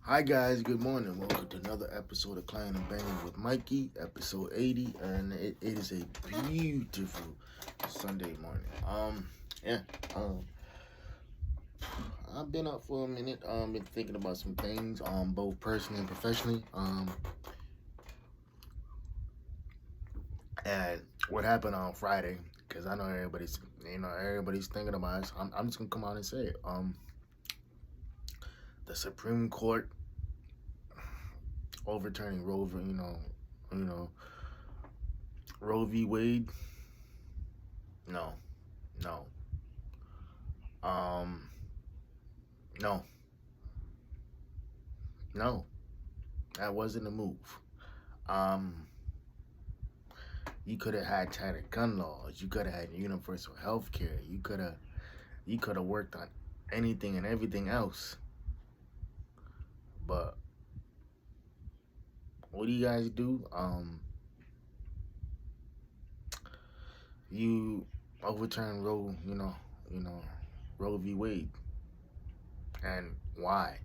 Hi guys, good morning. Welcome to another episode of Clangin and Bangin with Mikey, episode 80, and it is a beautiful Sunday morning. Yeah, um, I've been up for a minute. Been thinking about some things, both personally and professionally. And what happened on Friday? Because I know everybody's thinking about it. So I'm just gonna come out and say it. The Supreme Court overturning you know, Roe v. Wade. No, no, um, no, no. That wasn't a move. Um, you could have had gun laws. You could have had universal health care. You could have worked on anything and everything else. But what do you guys do? You overturn you know, Roe v. Wade, and why?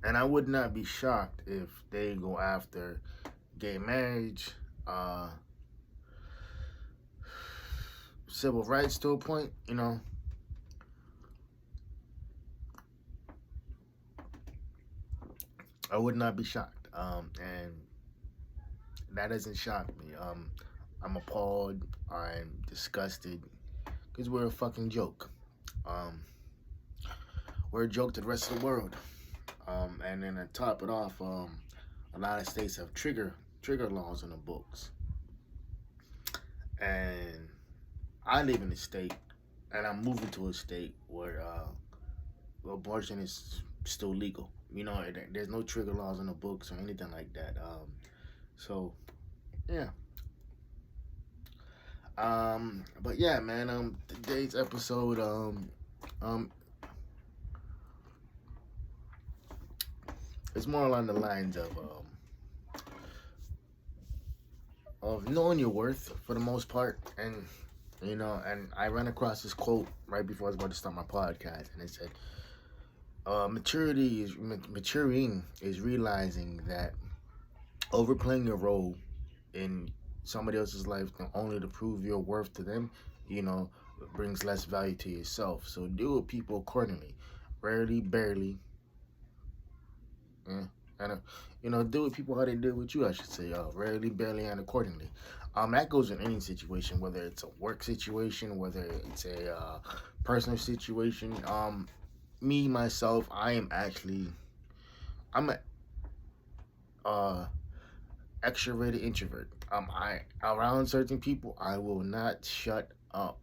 And I would not be shocked if they go after gay marriage, uh, civil rights to a point. I would not be shocked. And that doesn't shock me. I'm appalled. I'm disgusted because we're a fucking joke. Um, we're a joke to the rest of the world. And then to top it off, a lot of states have trigger laws in the books. And I live in a state, and I'm moving to a state where abortion is still legal. There's no trigger laws in the books or anything like that. So yeah. But yeah, man. Today's episode, um, it's more along the lines of knowing your worth for the most part, and I ran across this quote right before I was about to start my podcast, and it said, maturing is realizing that overplaying your role in somebody else's life only to prove your worth to them, you know, brings less value to yourself. So deal with people accordingly. Rarely, barely, yeah, and deal with people how they deal with you. I should say, rarely, barely, and accordingly. That goes in any situation, whether it's a work situation, whether it's a personal situation. Me myself, I'm a uh extroverted introvert. I around certain people, I will not shut up.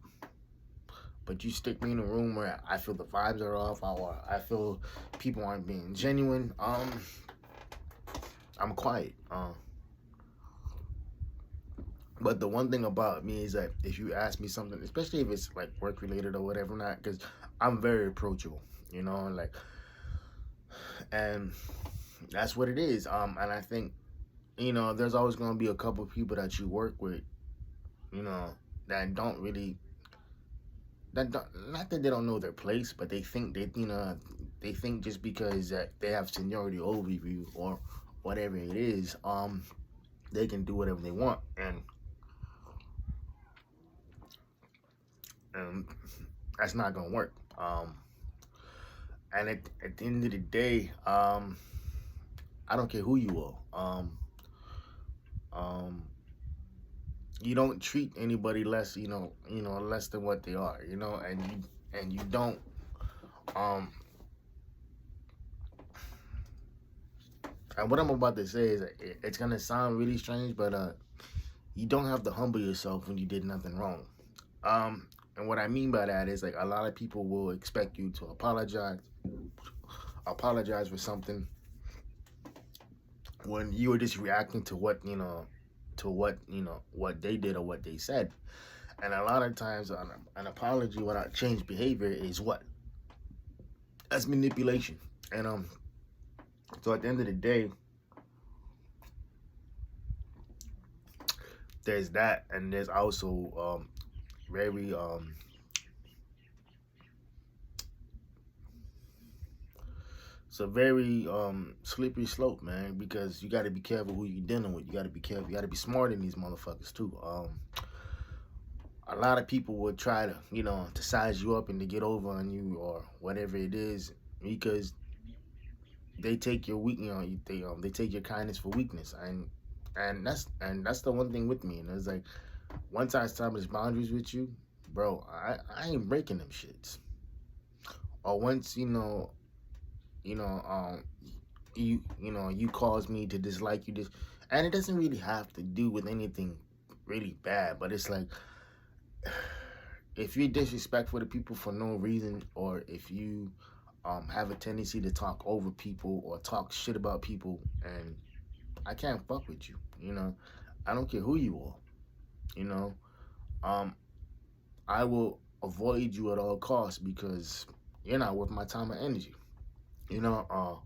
But you stick me in a room where I feel the vibes are off, or I feel people aren't being genuine. I'm quiet. But the one thing about me is that if you ask me something, especially if it's like work related or whatever, not because I'm very approachable, like, and that's what it is. And I think there's always gonna be a couple of people that you work with, you know, that don't really that don't, not that they don't know their place, but they think just because that they have seniority over you or whatever it is, they can do whatever they want, and that's not gonna work. And at the end of the day, I don't care who you are. Um, you don't treat anybody less, less than what they are, and you don't. Um, and what I'm about to say is, it's gonna sound really strange, but you don't have to humble yourself when you did nothing wrong. And what I mean by that is, like, a lot of people will expect you to apologize for something when you were just reacting to what they did or what they said. And a lot of times, an apology without changed behavior is what? That's manipulation. And so at the end of the day, there's that, and there's also very it's a very slippery slope, man, because you got to be careful who you're dealing with. You got to be careful. You got to be smart in these motherfuckers too. A lot of people would try to, to size you up and to get over on you or whatever it is, because they take your weak, they take your kindness for weakness, and that's the one thing with me. And it's like, once I establish boundaries with you, bro, I ain't breaking them shits. Or once you know, you cause me to dislike you, this, and it doesn't really have to do with anything really bad, but it's like, if you're disrespectful to people for no reason, or if you have a tendency to talk over people or talk shit about people, and I can't fuck with you, I don't care who you are, you know, um, I will avoid you at all costs because you're not worth my time or energy, you know, uh,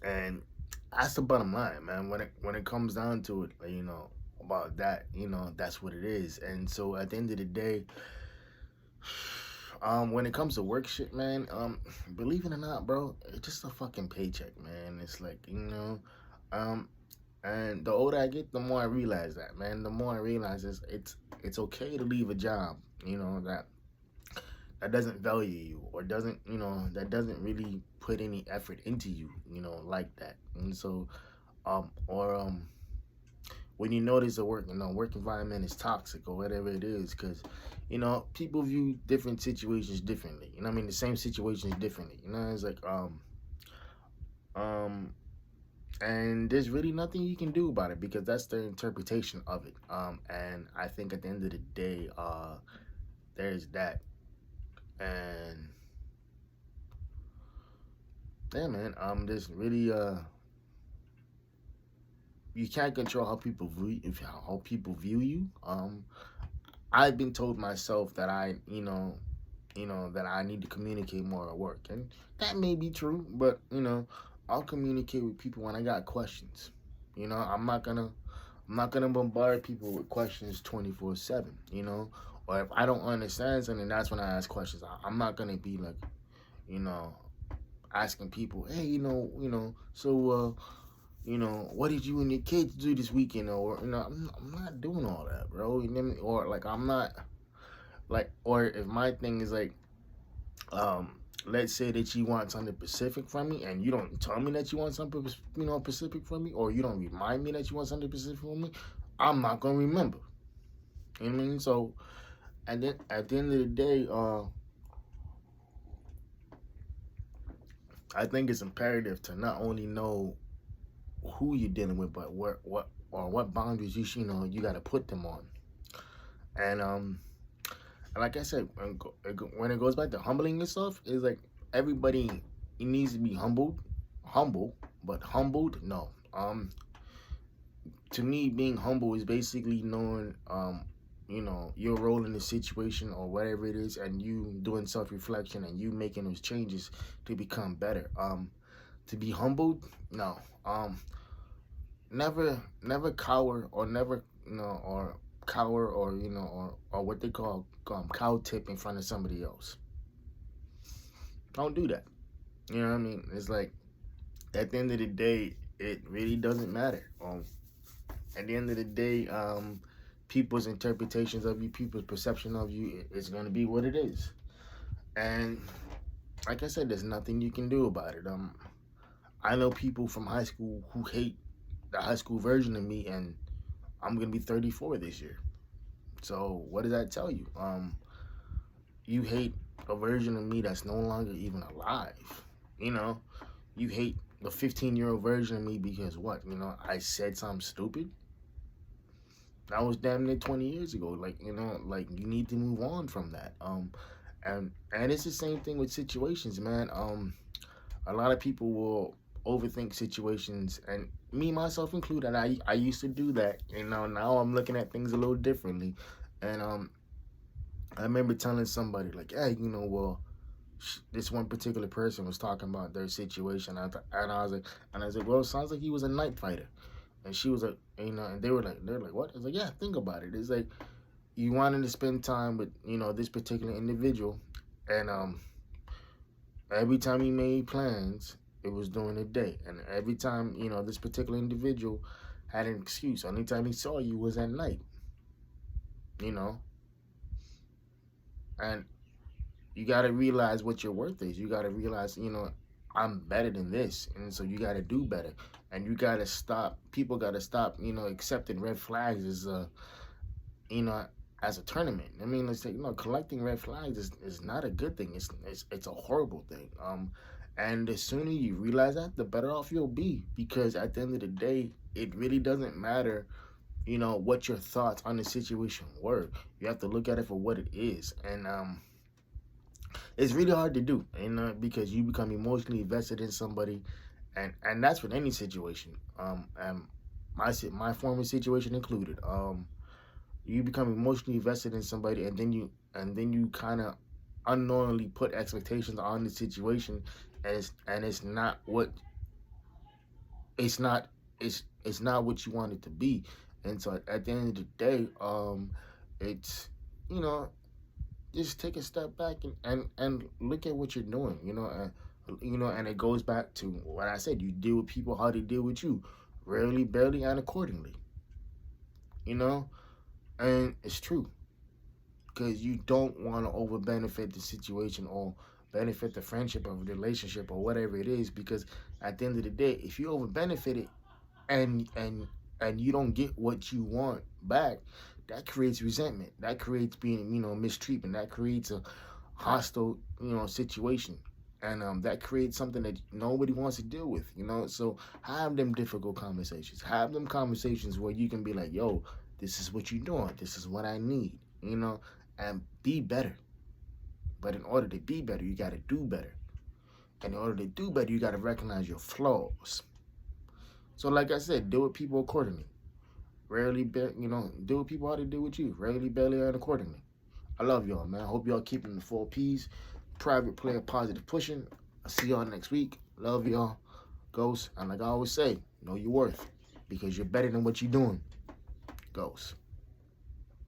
and that's the bottom line, man. When it comes down to it, about that, that's what it is. And so at the end of the day, when it comes to work shit, man, believe it or not, bro, it's just a fucking paycheck, man. It's like, um, and the older I get, the more I realize that, man. The more I realize it's okay to leave a job, that doesn't value you, or doesn't, that doesn't really put any effort into you, like that. And so, or when you notice the work environment is toxic or whatever it is, because people view different situations differently. I mean, the same situations differently. It's like, um and there's really nothing you can do about it because that's their interpretation of it. And I think at the end of the day, there's that. And yeah, man, there's really you can't control how people view, if how people view you. I've been told myself that that I need to communicate more at work, and that may be true. But I'll communicate with people when I got questions. I'm not gonna bombard people with questions 24/7. Or if I don't understand something, that's when I ask questions. I'm not gonna be like, you know, asking people, hey, so what did you and your kids do this weekend? Or I'm not doing all that, bro. Or like I'm not like, or if my thing is like, let's say that you want something specific from me, and you don't tell me that you want something, specific from me, or you don't remind me that you want something specific from me, I'm not gonna remember. You know what I mean? So, and then at the end of the day, I think it's imperative to not only know who you're dealing with, but what boundaries you got to put them on. And like I said, when it goes back to humbling yourself, it's like everybody, it needs to be humble, but humbled, no. To me, being humble is basically knowing, your role in the situation or whatever it is, and you doing self-reflection and you making those changes to become better. To be humbled, no. Never cower, or never, or cower, or or what they call cow tip in front of somebody else. Don't do that. You know what I mean? It's like, at the end of the day, it really doesn't matter. At the end of the day, people's interpretations of you, people's perception of you, is going to be what it is. And like I said, there's nothing you can do about it. I know people from high school who hate the high school version of me, and I'm gonna be 34 this year. So what does that tell you? You hate a version of me that's no longer even alive. You know, you hate the 15-year-old version of me because what? I said something stupid. That was damn near 20 years ago. Like, like, you need to move on from that. And it's the same thing with situations, man. A lot of people will overthink situations, and me myself included. I used to do that. Now I'm looking at things a little differently. And I remember telling somebody like, hey, well, this one particular person was talking about their situation, and I was like, well, it sounds like he was a night fighter. And she was like, and they're like, what? I was like, yeah, think about it. It's like, you wanted to spend time with, this particular individual, and every time he made plans, it was during the day, and every time, this particular individual had an excuse. Only time he saw you was at night, you know, and you got to realize what your worth is. You got to realize, I'm better than this, and so you got to do better, and you got to stop. People got to stop, accepting red flags as you know, as a tournament. I mean, let's say, collecting red flags is not a good thing. It's a horrible thing. And the sooner you realize that, the better off you'll be, because at the end of the day, it really doesn't matter, what your thoughts on the situation were. You have to look at it for what it is, and it's really hard to do, because you become emotionally invested in somebody, and that's with any situation. And my former situation included. You become emotionally invested in somebody, and then you kind of unknowingly put expectations on the situation, and it's not what it's not it's not what you want it to be. And so at the end of the day, it's, you know just take a step back, and look at what you're doing, and it goes back to what I said. You deal with people how they deal with you, rarely, barely, and accordingly, you know and it's true, because you don't want to over benefit the situation, or benefit the friendship or relationship or whatever it is, because at the end of the day, if you over benefit it, and you don't get what you want back, that creates resentment, that creates being, mistreatment, that creates a hostile, situation, and that creates something that nobody wants to deal with, so have them difficult conversations, have them conversations where you can be like, yo, this is what you're doing, this is what I need, and be better. But in order to be better, you got to do better, and in order to do better, you got to recognize your flaws. So like I said, deal with people accordingly. Deal with people how they deal with you. Rarely, barely, and accordingly. I love y'all, man. I hope y'all keeping the 4Ps. Private player, positive pushing. I'll see y'all next week. Love y'all. Ghost. And like I always say, know your worth, because you're better than what you're doing. Ghost.